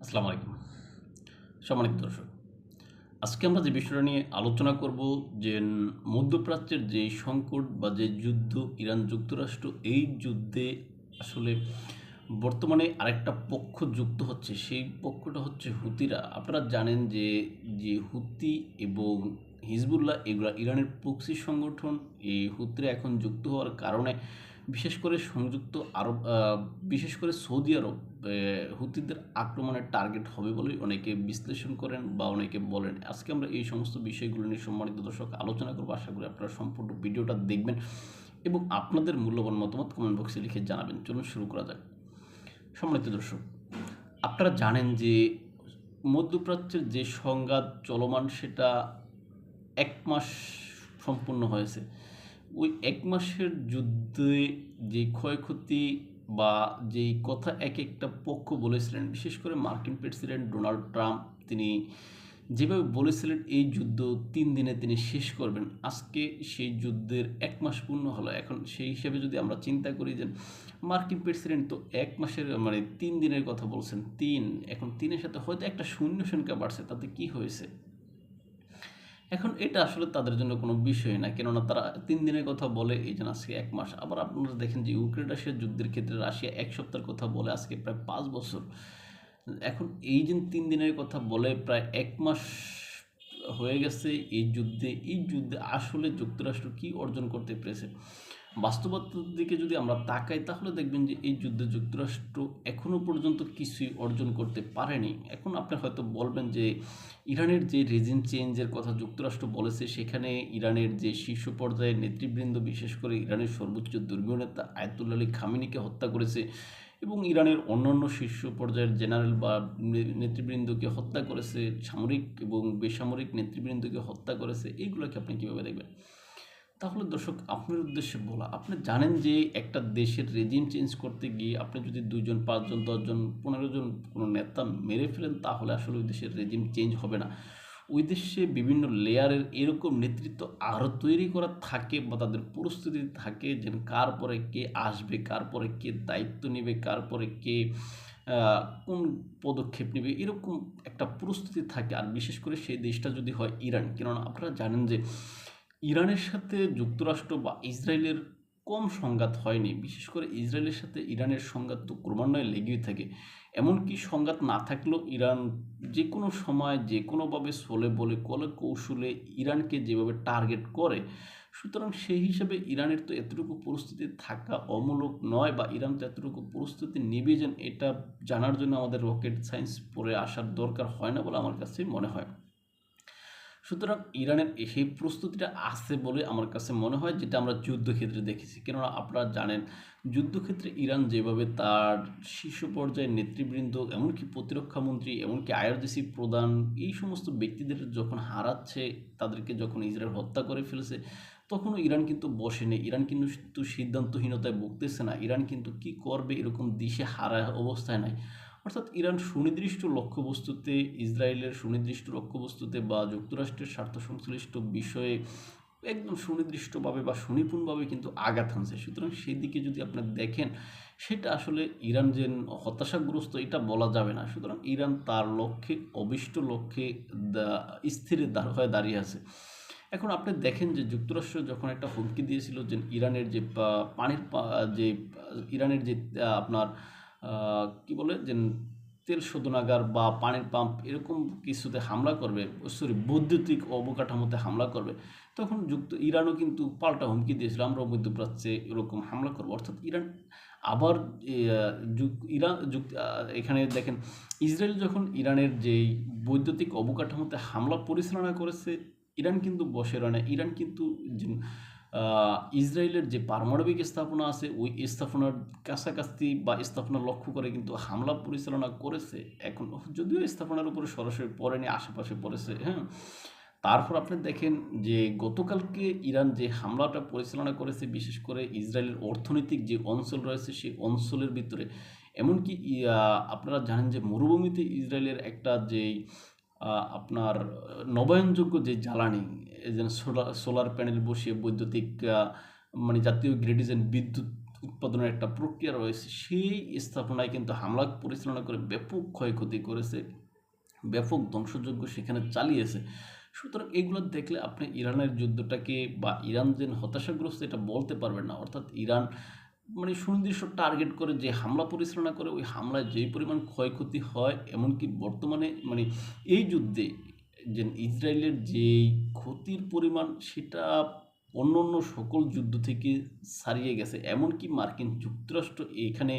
আসসালামু আলাইকুম। সম্মানিত দর্শক, আজকে আমরা যে বিষয়টা নিয়ে আলোচনা করব যে মধ্যপ্রাচ্যের যে সংকট বা যে যুদ্ধ ইরান যুক্তরাষ্ট্র, এই যুদ্ধে আসলে বর্তমানে আরেকটা পক্ষ যুক্ত হচ্ছে। সেই পক্ষটা হচ্ছে হুতিরা। আপনারা জানেন যে হুতি এবং হিজবুল্লাহ এগুলা ইরানের প্রক্সি সংগঠন। এই হুতিরা এখন যুক্ত হওয়ার কারণে বিশেষ করে সংযুক্ত আরব বিশেষ করে সৌদি আরব হুতিদের আক্রমণের টার্গেট হবে বলেই অনেকে বিশ্লেষণ করেন বা অনেকে বলেন। আজকে আমরা এই সমস্ত বিষয়গুলো নিয়ে সম্মানিত দর্শক আলোচনা করবো। আশা করি আপনারা সম্পূর্ণ ভিডিওটা দেখবেন এবং আপনাদের মূল্যবান মতামত কমেন্ট বক্সে লিখে জানাবেন। চলুন শুরু করা যাক। সম্মানিত দর্শক, আপনারা জানেন যে মধ্যপ্রাচ্যের যে সংঘাত চলমান সেটা 1 মাস সম্পূর্ণ হয়েছে। ওই 1 মাসের যুদ্ধে যে ক্ষয়ক্ষতি বা যেই কথা এক একটা পক্ষ বলেছিলেন, বিশেষ করে মার্কিন প্রেসিডেন্ট ডোনাল্ড ট্রাম্প, তিনি যেভাবে বলেছিলেন এই যুদ্ধ 3 দিনে তিনি শেষ করবেন, আজকে সেই যুদ্ধের 1 মাস পূর্ণ হলো। এখন সেই হিসাবে যদি আমরা চিন্তা করি যে মার্কিন প্রেসিডেন্ট তো 1 মাসের 3 দিনের কথা বলছেন, এখন 3-এর সাথে হয়তো একটা শূন্য সংখ্যা বাড়ছে, তাতে কি হয়েছে? এখন এটা আসলে তাদের জন্য কোনো বিষয় না, কেননা তারা 3 দিনের কথা বলে এই জন্য আজকে 1 মাস। আবার আপনারা দেখেন যে ইউক্রেন রাশিয়ার যুদ্ধের ক্ষেত্রে রাশিয়া 1 সপ্তাহের কথা বলে আজকে প্রায় 5 বছর। এখন এই যে 3 দিনের কথা বলে প্রায় 1 মাস হয়ে গেছে এই যুদ্ধে আসলে যুক্তরাষ্ট্র কি অর্জন করতে পেরেছে? বাস্তবতার দিকে যদি আমরা তাকাই তাহলে দেখবেন যে এই যুদ্ধে যুক্তরাষ্ট্র এখনও পর্যন্ত কিছুই অর্জন করতে পারেনি। এখন আপনি হয়তো বলবেন যে ইরানের যে রেজিম চেঞ্জের কথা যুক্তরাষ্ট্র বলেছে, সেখানে ইরানের যে শীর্ষ পর্যায়ের নেতৃবৃন্দ, বিশেষ করে ইরানের সর্বোচ্চ ধর্মীয় নেতা আয়াতুল্লাহ আলী খামেনিকে হত্যা করেছে এবং ইরানের অন্যান্য শীর্ষ পর্যায়ের জেনারেল বা নেতৃবৃন্দকে হত্যা করেছে, সামরিক এবং বেসামরিক নেতৃবৃন্দকে হত্যা করেছে। এইগুলোকে আপনি কীভাবে দেখবেন? তাহলে দর্শক, আপনার উদ্দেশ্যে বলা, আপনি জানেন যে একটা দেশের রেজিম চেঞ্জ করতে গিয়ে আপনি যদি 2 জন 5 জন 10 জন 15 জন কোনো নেতা মেরে ফেলেন, তাহলে আসলে ওই দেশের রেজিম চেঞ্জ হবে না। ওই দেশে বিভিন্ন লেয়ারের এরকম নেতৃত্ব আরও তৈরি করা থাকে বা তাদের প্রস্তুতি থাকে যে কার পরে কে আসবে, কার পরে কে দায়িত্ব নেবে, কার পরে কে কোন পদক্ষেপ নেবে, এরকম একটা প্রস্তুতি থাকে। আর বিশেষ করে সেই দেশটা যদি হয় ইরান, কেননা আপনারা জানেন যে ইরানের সাথে যুক্তরাষ্ট্র বা ইসরায়েলের কম সংঘাত হয়নি। বিশেষ করে ইসরায়েলের সাথে ইরানের সংঘাত তো ক্রমান্বয়ে লেগেই থাকে। এমনকি সংঘাত না থাকলেও ইরান যে কোনো সময় যে কোনোভাবে ছলে বলে কলে কৌশলে ইরানকে যেভাবে টার্গেট করে, সুতরাং সেই হিসাবে ইরানের তো এতটুকু প্রস্তুতি থাকা অমূলক নয়, বা ইরান তো এতটুকু প্রস্তুতি নেবে যেন এটা জানার জন্য আমাদের রকেট সায়েন্স পড়ে আসার দরকার হয় না বলে আমার কাছে মনে হয়। সুতরাং ইরানের সেই প্রস্তুতিটা আছে বলে আমার কাছে মনে হয়, যেটা আমরা যুদ্ধক্ষেত্রে দেখেছি। কেননা আপনারা জানেন যুদ্ধক্ষেত্রে ইরান যেভাবে তার শীর্ষ পর্যায়ের নেতৃবৃন্দ, এমনকি প্রতিরক্ষামন্ত্রী, এমনকি আইআরজিসি প্রধান, এই সমস্ত ব্যক্তিদের যখন হারাচ্ছে, তাদেরকে যখন ইসরায়েল হত্যা করে ফেলেছে, তখনও ইরান কিন্তু বসেনি। ইরান কিন্তু সিদ্ধান্তহীনতায় ভুগতেছে না। ইরান কিন্তু কি করবে এরকম দিশে হারা অবস্থায় নাই। অর্থাৎ ইরান সুনির্দিষ্ট লক্ষ্যবস্তুতে, ইসরায়েলের সুনির্দিষ্ট লক্ষ্যবস্তুতে বা যুক্তরাষ্ট্রের স্বার্থ সংশ্লিষ্ট বিষয়ে একদম সুনির্দিষ্টভাবে বা সুনিপুণভাবে কিন্তু আঘাত হানছে। সুতরাং সেই দিকে যদি আপনারা দেখেন, সেটা আসলে ইরান যে হতাশাগ্রস্ত এটা বলা যাবে না। সুতরাং ইরান তার লক্ষ্যে, অভীষ্ট লক্ষ্যে স্থির হয়ে দাঁড়িয়ে আছে। এখন আপনি দেখেন যে যুক্তরাষ্ট্র যখন একটা হুমকি দিয়েছিল যে ইরানের যে পানির যে ইরানের যে আপনার কি বলে যে তেল শোধনাগার বা পানির পাম্প এরকম কিছুতে হামলা করবে, সরি বৈদ্যুতিক অবকাঠামোতে হামলা করবে, তখন ইরানও কিন্তু পাল্টা হুমকি দিয়েছিল, আমরাও মধ্যপ্রাচ্যে এরকম হামলা করবো। অর্থাৎ ইরান আবার এখানে দেখেন ইসরায়েল যখন ইরানের যেই বৈদ্যুতিক অবকাঠামোতে হামলা পরিচালনা করেছে, ইরান কিন্তু বসে রয় না। ইরান কিন্তু ইসরায়েলের যে পারমাণবিক স্থাপনা আছে ওই স্থাপনার কাছাকাছি বা স্থাপনা লক্ষ্য করে কিন্তু হামলা পরিচালনা করেছে। এখন যদিও স্থাপনার উপরে সরাসরি পড়েনি, আশেপাশে পড়েছে, হ্যাঁ। তারপর আপনি দেখেন যে গতকালকে ইরান যে হামলাটা পরিচালনা করেছে, বিশেষ করে ইসরায়েলের অর্থনৈতিক যে অঞ্চল রয়েছে সেই অঞ্চলের ভিতরে, এমনকি আপনারা জানেন যে মরুভূমিতে ইসরায়েলের একটা যেই আপনার নবায়নযোগ্য যে জ্বালানি, যেন সোলার প্যানেল বসিয়ে বৈদ্যুতিক জাতীয় গ্রেডিজেন বিদ্যুৎ উৎপাদনের একটা প্রক্রিয়া রয়েছে, সেই স্থাপনায় কিন্তু হামলা পরিচালনা করে ব্যাপক ক্ষয়ক্ষতি করেছে, ব্যাপক ধ্বংসযজ্ঞ সেখানে চালিয়েছে। সুতরাং এগুলো দেখলে আপনি ইরানের যুদ্ধটাকে বা ইরান যে হতাশাগ্রস্ত এটা বলতে পারবেন না। অর্থাৎ ইরান মানে সুনির্দিষ্ট টার্গেট করে যে হামলা পরিচালনা করে, ওই হামলায় যেই পরিমাণ ক্ষয়ক্ষতি হয়, এমনকি বর্তমানে মানে এই যুদ্ধে যে ইসরায়েলের যেই ক্ষতির পরিমাণ সেটা অন্য অন্য সকল যুদ্ধ থেকে ছাড়িয়ে গেছে। এমনকি মার্কিন যুক্তরাষ্ট্র এখানে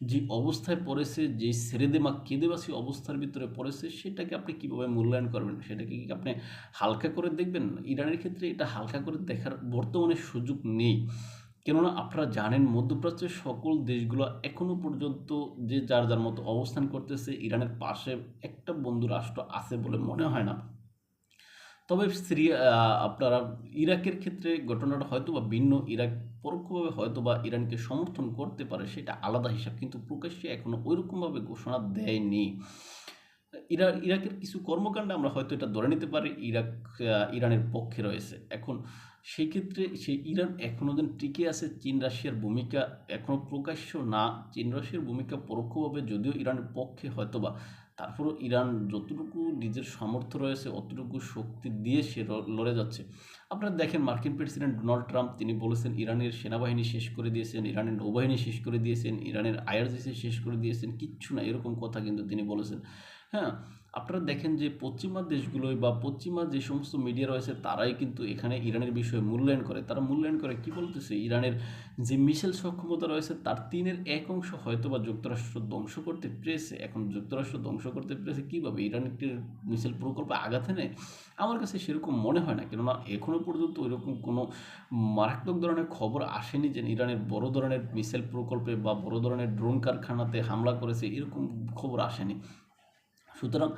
যে অবস্থায় পড়েছে, যে সেরেদেমা কেঁদেবাসী অবস্থার ভিতরে পড়েছে, সেটাকে আপনি কীভাবে মূল্যায়ন করবেন? সেটাকে কি আপনি হালকা করে দেখবেন? ইরানের ক্ষেত্রে এটা হালকা করে দেখার বর্তমানে সুযোগ নেই। কেননা আপনারা জানেন মধ্যপ্রাচ্যের সকল দেশগুলো এখনও পর্যন্ত যে যার যার মতো অবস্থান করতেছে। ইরানের পাশে একটা বন্ধু রাষ্ট্র আছে বলে মনে হয় না। তবে সিরিয়া আপনারা ইরাকের ক্ষেত্রে ঘটনাটা হয়তো বা ভিন্ন। ইরাক পরোক্ষভাবে হয়তো বা ইরানকে সমর্থন করতে পারে, সেটা আলাদা হিসাব, কিন্তু প্রকাশ্যে এখনও ওইরকমভাবে ঘোষণা দেয়নি। ইরাকের কিছু কর্মকাণ্ডে আমরা হয়তো এটা ধরে নিতে পারি ইরাক ইরানের পক্ষে রয়েছে। এখন সেই ক্ষেত্রে সেই ইরান এখনও যেন টিকে আছে, চীন রাশিয়ার ভূমিকা এখনও প্রকাশ্য না। চীন রাশিয়ার ভূমিকা পরোক্ষভাবে যদিও ইরানের পক্ষে হয়তোবা, তারপরও ইরান যতটুকু নিজের সামর্থ্য রয়েছে অতটুকু শক্তি দিয়ে সে লড়ে যাচ্ছে। আপনারা দেখেন মার্কিন প্রেসিডেন্ট ডোনাল্ড ট্রাম্প তিনি বলেছেন ইরানের সেনাবাহিনী শেষ করে দিয়েছেন, ইরানের নৌবাহিনী শেষ করে দিয়েছেন, ইরানের আইআরজিসি শেষ করে দিয়েছেন, কিচ্ছু না, এরকম কথা কিন্তু তিনি বলেছেন। হ্যাঁ, আপনারা দেখেন যে পশ্চিমা দেশগুলোই বা পশ্চিমা যে সমস্ত মিডিয়া রয়েছে তারাই কিন্তু এখানে ইরানের বিষয়ে মূল্যায়ন করে। তারা মূল্যায়ন করে কি বলতেছে, ইরানের যে মিসাইল সক্ষমতা রয়েছে তার 3/1 অংশ হয়তো বা যুক্তরাষ্ট্র ধ্বংস করতে পেরেছে। এখন যুক্তরাষ্ট্র ধ্বংস করতে পেরেছে কীভাবে? ইরানের মিসাইল প্রকল্পে আঘাত এনে? আমার কাছে সেরকম মনে হয় না, কেননা এখনও পর্যন্ত ওইরকম কোনো মারাত্মক ধরনের খবর আসেনি যে ইরানের বড় ধরনের মিসাইল প্রকল্পে বা বড় ধরনের ড্রোন কারখানাতে হামলা করেছে, এরকম খবর আসেনি। সুতরাং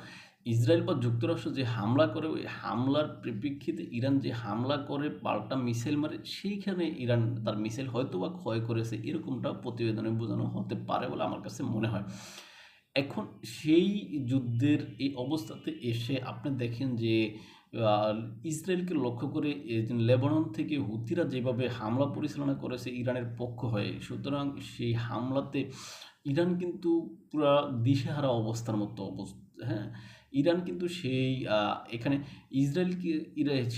ইসরায়েল বা যুক্তরাষ্ট্র যে হামলা করে, ওই হামলার পরিপ্রেক্ষিতে ইরান যে হামলা করে পাল্টা মিসাইল মারে, সেইখানে ইরান তার মিসাইল হয়তো বা ক্ষয় করেছে, এরকমটা প্রতিবেদনে বোঝানো হতে পারে বলে আমার কাছে মনে হয়। এখন সেই যুদ্ধের এই অবস্থাতে এসে আপনি দেখেন যে ইসরায়েলকে লক্ষ্য করে লেবানন থেকে হুতিরা যেভাবে হামলা পরিচালনা করেছে ইরানের পক্ষ হয়ে, সুতরাং সেই হামলাতে ইরান কিন্তু পুরা দিশেহারা অবস্থার মতো অবস্থা। হ্যাঁ, ইরান কিন্তু সেই এখানে ইসরায়েলকে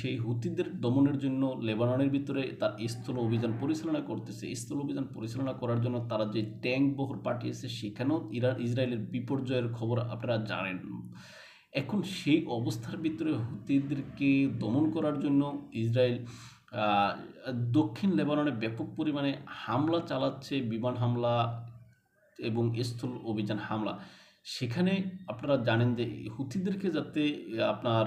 সেই হুতিদের দমনের জন্য লেবাননের ভিতরে তার স্থল অভিযান পরিচালনা করতেছে। স্থল অভিযান পরিচালনা করার জন্য তারা যে ট্যাঙ্ক বহর পাঠিয়েছে, সেখানেও ইসরায়েলের বিপর্যয়ের খবর আপনারা জানেন। এখন সেই অবস্থার ভিতরে হুতিদেরকে দমন করার জন্য ইসরায়েল দক্ষিণ লেবাননে ব্যাপক পরিমাণে হামলা চালাচ্ছে, বিমান হামলা এবং স্থল অভিযান হামলা। সেখানে আপনারা জানেন যে হুতিদেরকে যাতে আপনার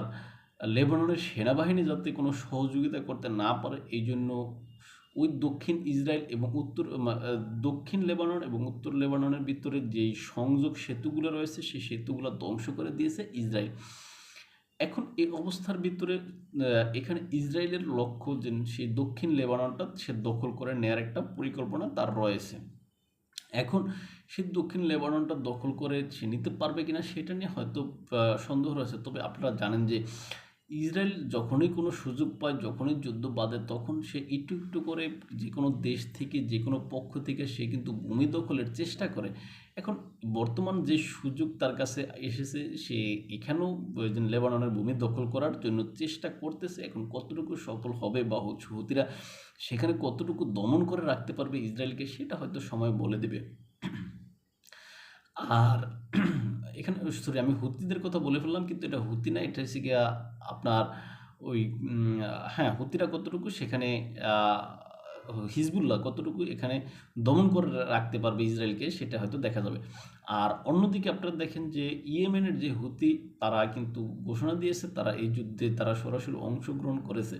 লেবাননের সেনাবাহিনী যাতে কোনো সহযোগিতা করতে না পারে, এই জন্য ওই দক্ষিণ ইসরায়েল এবং দক্ষিণ লেবানন এবং উত্তর লেবাননের ভিতরে যেই সংযোগ সেতুগুলো রয়েছে সেই সেতুগুলো ধ্বংস করে দিয়েছে ইসরায়েল। এখন এই অবস্থার ভিতরে এখানে ইসরায়েলের লক্ষ্য যে সেই দক্ষিণ লেবাননটা সে দখল করে নেওয়ার একটা পরিকল্পনা তার রয়েছে। এখন সে দক্ষিণ লেবাননটা দখল করে সে নিতে পারবে কিনা সেটা নিয়ে হয়তো সন্দেহ রয়েছে। তবে আপনারা জানেন যে ইসরায়েল যখনই কোনো সুযোগ পায়, যখনই যুদ্ধ বাঁধে, তখন সে একটু একটু করে যে কোনো দেশ থেকে, যে কোনো পক্ষ থেকে সে কিন্তু ভূমি দখলের চেষ্টা করে। এখন বর্তমান যে সুযোগ তার কাছে এসেছে, সে এখানেও লেবাননের ভূমি দখল করার জন্য চেষ্টা করতেছে। এখন কতটুকু সফল হবে বা হুতিরা সেখানে কতটুকু দমন করে রাখতে পারবে ইসরায়েলকে, সেটা হয়তো সময় বলে দেবে। আর এখানে সরি, আমি হুতিদের কথা বলে ফেললাম, কিন্তু এটা হুতি না, এটা হচ্ছে গিয়া আপনার ওই হ্যাঁ, হুতিরা কতটুকু সেখানে হিজবুল্লাহ কতটুকু এখানে দমন করে রাখতে পারবে ইসরায়েলকে, সেটা হয়তো দেখা যাবে। আর অন্যদিকে আপনারা দেখেন যে ইয়েমেনের যে হুতি, তারা কিন্তু ঘোষণা দিয়েছে তারা এই যুদ্ধে তারা সরাসরি অংশগ্রহণ করেছে।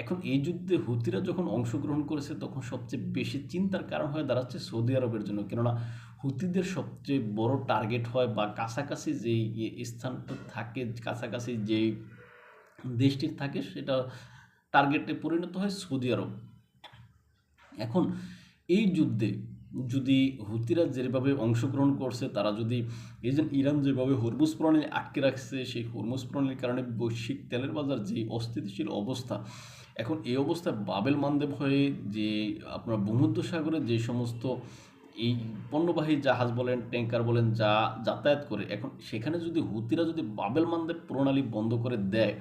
এখন এই যুদ্ধে হুতিরা যখন অংশগ্রহণ করেছে তখন সবচেয়ে বেশি চিন্তার কারণ হয়ে দাঁড়াচ্ছে সৌদি আরবের জন্য। কেননা হুতিদের সবচেয়ে বড় টার্গেট হয় বা কাছাকাছি যেই স্থানটা থাকে, কাছাকাছি যেই দেশটির থাকে, সেটা টার্গেটে পরিণত হয় সৌদি আরব। এখন এই যুদ্ধে যদি হুতিরা যেভাবে অংশগ্রহণ করছে, তারা যদি এই যে ইরান যেভাবে হরমুজ প্রণালী আটকে রাখছে, সেই হরমুজ প্রণালীর কারণে বৈশ্বিক তেলের বাজার যে অস্থিতিশীল অবস্থা, এখন এই অবস্থায় বাবেল মান্দেব হয়ে যে আপনার ভূমধ্যসাগরে যে সমস্ত এই পণ্যবাহী জাহাজ বলেন, ট্যাঙ্কার বলেন, যা যাতায়াত করে, এখন সেখানে যদি হুতিরা যদি বাবেল মান্দেব প্রণালী বন্ধ করে দেয়,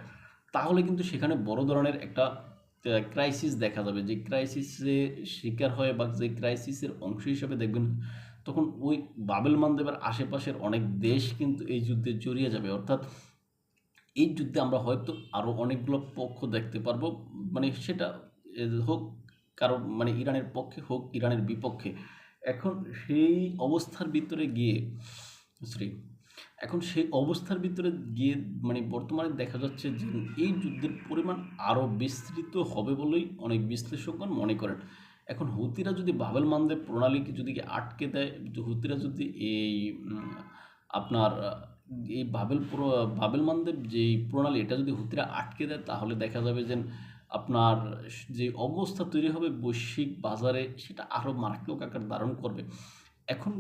তাহলে কিন্তু সেখানে বড় ধরনের একটা ক্রাইসিস দেখা যাবে। যে ক্রাইসিসে শিকার হয় বা যে ক্রাইসিসের অংশ হিসেবে দেখবেন, তখন ওই বাবেল মান্দেবের আশেপাশের অনেক দেশ কিন্তু এই যুদ্ধে জড়িয়ে যাবে। অর্থাৎ এই যুদ্ধে আমরা হয়তো আরও অনেকগুলো পক্ষ দেখতে পারবো, মানে সেটা হোক কারো মানে ইরানের পক্ষে হোক ইরানের বিপক্ষে। এখন সেই অবস্থার ভিতরে গিয়ে শ্রী এখন সেই অবস্থার ভিতরে গিয়ে মানে বর্তমানে দেখা যাচ্ছে যে এই যুদ্ধের পরিমাণ আরও বিস্তৃত হবে বলেই অনেক বিশ্লেষকগণ মনে করেন। এখন হুতিরা যদি বাবেল মান্দেব প্রণালীকে যদি আটকে দেয়, হুতিরা যদি এই আপনার এই বাবেল মান্দেব যেই প্রণালী এটা যদি হুতিরা আটকে দেয়, তাহলে দেখা যাবে যে আপনার যে অবস্থা তৈরি হবে বৈশ্বিক বাজারে, সেটা আরও মারাত্মক আকার ধারণ করবে। এখন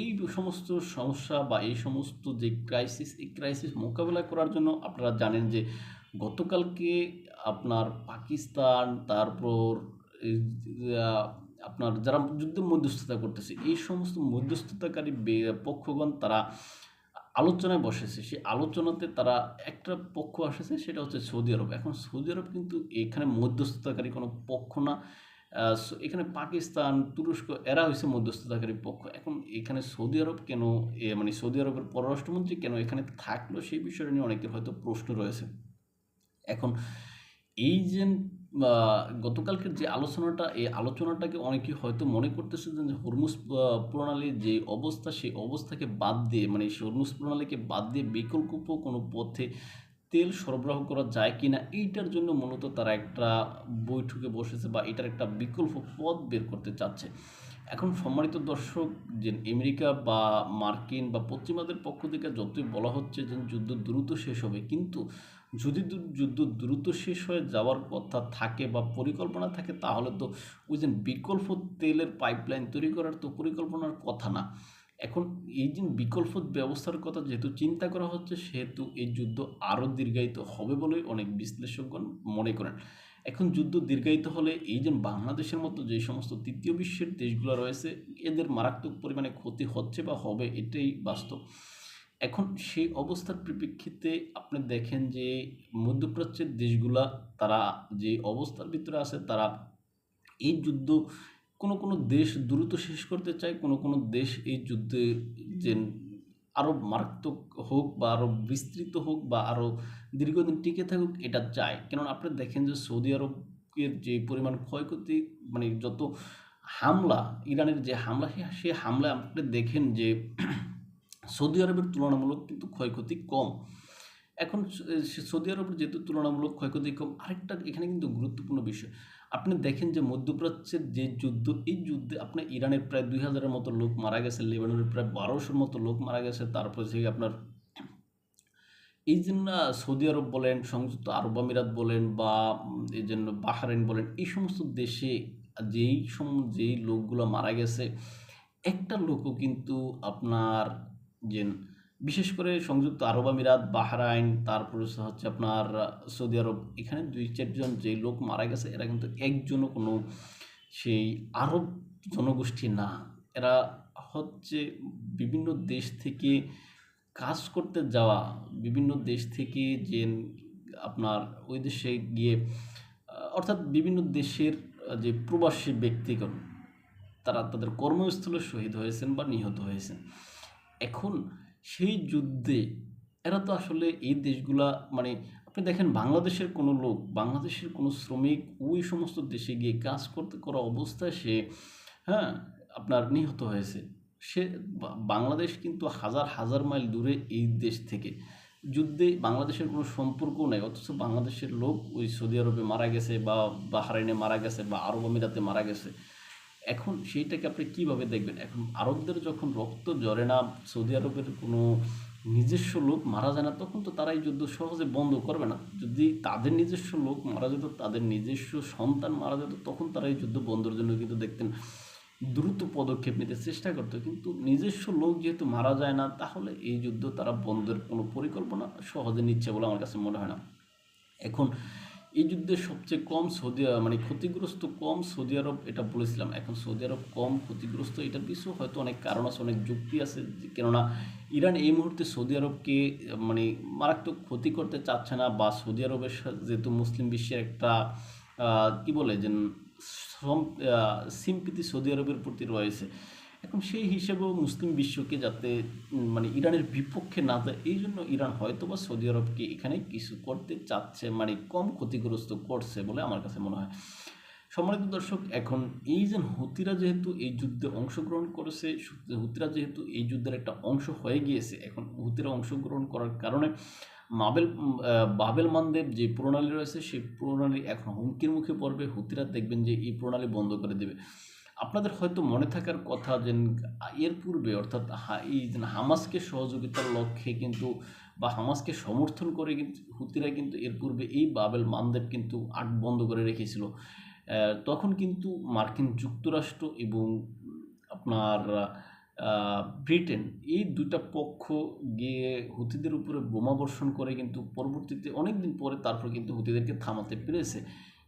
এই সমস্ত সমস্যা বা এই সমস্ত যে ক্রাইসিস, এই ক্রাইসিস মোকাবেলা করার জন্য আপনারা জানেন যে গতকালকে আপনার পাকিস্তান, তারপর এই আহ, আপনার যারা যুদ্ধে মধ্যস্থতা করতেছে, এই সমস্ত মধ্যস্থতাকারী পক্ষগণ তারা আলোচনায় বসেছে। সেই আলোচনাতে তারা একটা পক্ষ আসেছে, সেটা হচ্ছে সৌদি আরব। এখন সৌদি আরব কিন্তু এখানে মধ্যস্থতাকারী কোনো পক্ষ না। এখানে পাকিস্তান, তুরস্ক এরা হয়েছে মধ্যস্থতাকারী পক্ষ। এখন এখানে সৌদি আরব কেন, মানে সৌদি আরবের পররাষ্ট্রমন্ত্রী কেন এখানে থাকলো, সেই বিষয়টা নিয়ে অনেকের হয়তো প্রশ্ন রয়েছে। এখন এই যে গতকালকের যে আলোচনাটা, এই আলোচনাটাকে অনেকে হয়তো মনে করতেছে যে হরমুজ প্রণালীর যে অবস্থা, সেই অবস্থাকে বাদ দিয়ে, মানে সেই হরমুজ প্রণালীকে বাদ দিয়ে বিকল্প কোনো পথে তেল সরবরাহ করা যায় কিনা, এইটার জন্য মূলত তারা একটা বৈঠকে বসেছে বা এটার একটা বিকল্প পথ বের করতে চাচ্ছে। এখন সম্মানিত দর্শক, যে আমেরিকা বা মার্কিন বা পশ্চিমাদের পক্ষ থেকে যতই বলা হচ্ছে যে যুদ্ধ দ্রুত শেষ হবে, কিন্তু যদি যুদ্ধ দ্রুত শেষ হয়ে যাওয়ার কথা থাকে বা পরিকল্পনা থাকে, তাহলে তো ওই যে বিকল্প তেলের পাইপলাইন তৈরি করার তো পরিকল্পনার কথা না। এখন এই যে বিকল্প ব্যবস্থার কথা যেহেতু চিন্তা করা হচ্ছে, সেহেতু এই যুদ্ধ আরও দীর্ঘায়িত হবে বলেই অনেক বিশ্লেষকগণ মনে করেন। এখন যুদ্ধ দীর্ঘায়িত হলে এই যে বাংলাদেশের মতো যে সমস্ত তৃতীয় বিশ্বের দেশগুলো রয়েছে, এদের মারাত্মক পরিমাণে ক্ষতি হচ্ছে বা হবে, এটাই বাস্তব। এখন সেই অবস্থার পরিপ্রেক্ষিতে আপনি দেখেন যে মধ্যপ্রাচ্যের দেশগুলা তারা যে অবস্থার ভিতরে আছে, তারা এই যুদ্ধ কোনো কোনো দেশ দ্রুত শেষ করতে চায়, কোনো কোনো দেশ এই যুদ্ধে যে আরও মারাত্মক হোক বা আরও বিস্তৃত হোক বা আরও দীর্ঘদিন টিকে থাকুক, এটা চায়। কেননা আপনি দেখেন যে সৌদি আরবের যে পরিমাণ ক্ষয়ক্ষতি, মানে যত হামলা, ইরানের যে হামলা, সে হামলায় আপনি দেখেন যে সৌদি আরবের তুলনামূলক কিন্তু ক্ষয়ক্ষতি কম। এখন সৌদি আরবের যেহেতু তুলনামূলক ক্ষয়ক্ষতি কম, আরেকটা এখানে কিন্তু গুরুত্বপূর্ণ বিষয়, আপনি দেখেন যে মধ্যপ্রাচ্যের যে যুদ্ধ, এই যুদ্ধে আপনার ইরানের প্রায় 2000-এর মতো লোক মারা গেছে, লেবাননের প্রায় 1200-র মতো লোক মারা গেছে, তারপরে থেকে আপনার এই জন্য সৌদি আরব বলেন, সংযুক্ত আরব আমিরাত বলেন বা এই জন্য বাহরাইন বলেন, এই সমস্ত দেশে যেই লোকগুলো মারা গেছে, একটা লোকও কিন্তু আপনার যে বিশেষ করে সংযুক্ত আরব আমিরাত, বাহরাইন, তারপরে হচ্ছে আপনার সৌদি আরব, এখানে 2-4 জন যে লোক মারা গেছে, এরা কিন্তু একজনও কোনো সেই আরব জনগোষ্ঠী না। এরা হচ্ছে বিভিন্ন দেশ থেকে কাজ করতে যাওয়া, বিভিন্ন দেশ থেকে যে আপনার ওই দেশে গিয়ে অর্থাৎ বিভিন্ন দেশের যে প্রবাসী ব্যক্তিগণ, তারা তাদের কর্মস্থলে শহীদ হয়েছেন বা নিহত হয়েছেন। এখন সেই যুদ্ধে এরা তো আসলে এই দেশগুলা, মানে আপনি দেখেন বাংলাদেশের কোনো লোক, বাংলাদেশের কোনো শ্রমিক ওই সমস্ত দেশে গিয়ে কাজ করা অবস্থায় সে, হ্যাঁ, আপনার নিহত হয়েছে। সে বাংলাদেশ কিন্তু হাজার হাজার মাইল দূরে এই দেশ থেকে, যুদ্ধে বাংলাদেশের কোনো সম্পর্কও নেই, অথচ বাংলাদেশের লোক ওই সৌদি আরবে মারা গেছে বা বাহরাইনে মারা গেছে বা আরব আমিরাতে মারা গেছে। এখন সেইটাকে আপনি কীভাবে দেখবেন? এখন আরবদের যখন রক্ত ঝরে না, সৌদি আরবের কোনো নিজস্ব লোক মারা যায় না, তখন তো তারা এই যুদ্ধ সহজে বন্ধ করবে না। যদি তাদের নিজস্ব লোক মারা যেত, তাদের নিজস্ব সন্তান মারা যেত, তখন তারা এই যুদ্ধ বন্ধের জন্য কিন্তু দেখতেন দ্রুত পদক্ষেপ নিতে চেষ্টা করতো। কিন্তু নিজস্ব লোক যেহেতু মারা যায় না, তাহলে এই যুদ্ধ তারা বন্ধের কোনো পরিকল্পনা সহজে নিচ্ছে বলে আমার কাছে মনে হয় না। এখন এই যুদ্ধে সবচেয়ে কম মানে ক্ষতিগ্রস্ত কম সৌদি আরব, এটা বলেছিলাম। এখন সৌদি আরব কম ক্ষতিগ্রস্ত, এটার পিছু হয়তো অনেক কারণ আছে, অনেক যুক্তি আছে। কেননা ইরান এই মুহূর্তে সৌদি আরবকে মানে মারাত্মক ক্ষতি করতে চাচ্ছে না, বা সৌদি আরবের সাথে যেহেতু মুসলিম বিশ্বের একটা কি বলে যে সিম্পিতি সৌদি আরবের প্রতি রয়েছে, এখন সেই হিসেবেও মুসলিম বিশ্বকে যাতে মানে ইরানের বিপক্ষে না যায়, এই জন্য ইরান হয়তো বা সৌদি আরবকে এখানে কিছু করতে চাচ্ছে, মানে কম ক্ষতিগ্রস্ত করছে বলে আমার কাছে মনে হয়। সম্মানিত দর্শক, এখন এই যে হুতিরা যেহেতু এই যুদ্ধে অংশগ্রহণ করেছে, হুতিরা যেহেতু এই যুদ্ধের একটা অংশ হয়ে গিয়েছে, এখন হুতিরা অংশগ্রহণ করার কারণে বাবেল মানদেব যে প্রণালী রয়েছে, সেই প্রণালী এখন হুমকির মুখে পড়বে। হুতিরা দেখবেন যে এই প্রণালী বন্ধ করে দেবে। আপনাদের হয়তো মনে থাকার কথা যে এর পূর্বে, অর্থাৎ এই যে হামাসকে সহযোগিতার লক্ষ্যে কিন্তু বা হামাসকে সমর্থন করে কিন্তু হুতিরা কিন্তু এর পূর্বে এই বাবেল মানদেব কিন্তু বন্ধ করে রেখেছিল। তখন কিন্তু মার্কিন যুক্তরাষ্ট্র এবং আপনার ব্রিটেন, এই দুইটা পক্ষ গিয়ে হুতিদের উপরে বোমাবর্ষণ করে কিন্তু পরবর্তীতে অনেক দিন পরে তারপর কিন্তু হুতিদেরকে থামাতে পেরেছে।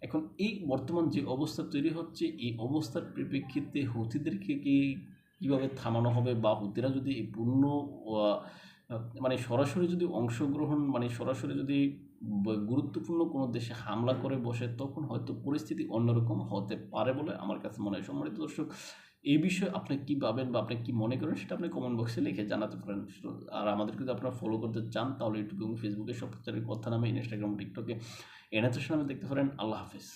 এখন এই বর্তমান যে অবস্থা তৈরি হচ্ছে, এই অবস্থার পরিপ্রেক্ষিতে হুতিদেরকে কীভাবে থামানো হবে, বা হুতিরা যদি এই পূর্ণ মানে সরাসরি যদি অংশগ্রহণ, মানে সরাসরি যদি গুরুত্বপূর্ণ কোনো দেশে হামলা করে বসে, তখন হয়তো পরিস্থিতি অন্যরকম হতে পারে বলে আমার কাছে মনে হয়। সম্মানিত দর্শক, এই বিষয়ে আপনি কী ভাবেন বা আপনি কী মনে করেন, সেটা আপনি কমেন্ট বক্সে লিখে জানাতে পারেন। আর আমাদেরকে যদি আপনারা ফলো করতে চান, তাহলে ইউটিউব এবং ফেসবুকে সব কথা নামে, ইনস্টাগ্রাম, টিকটকে এনাথের নামে দেখতে পারেন। আল্লাহ হাফেজ।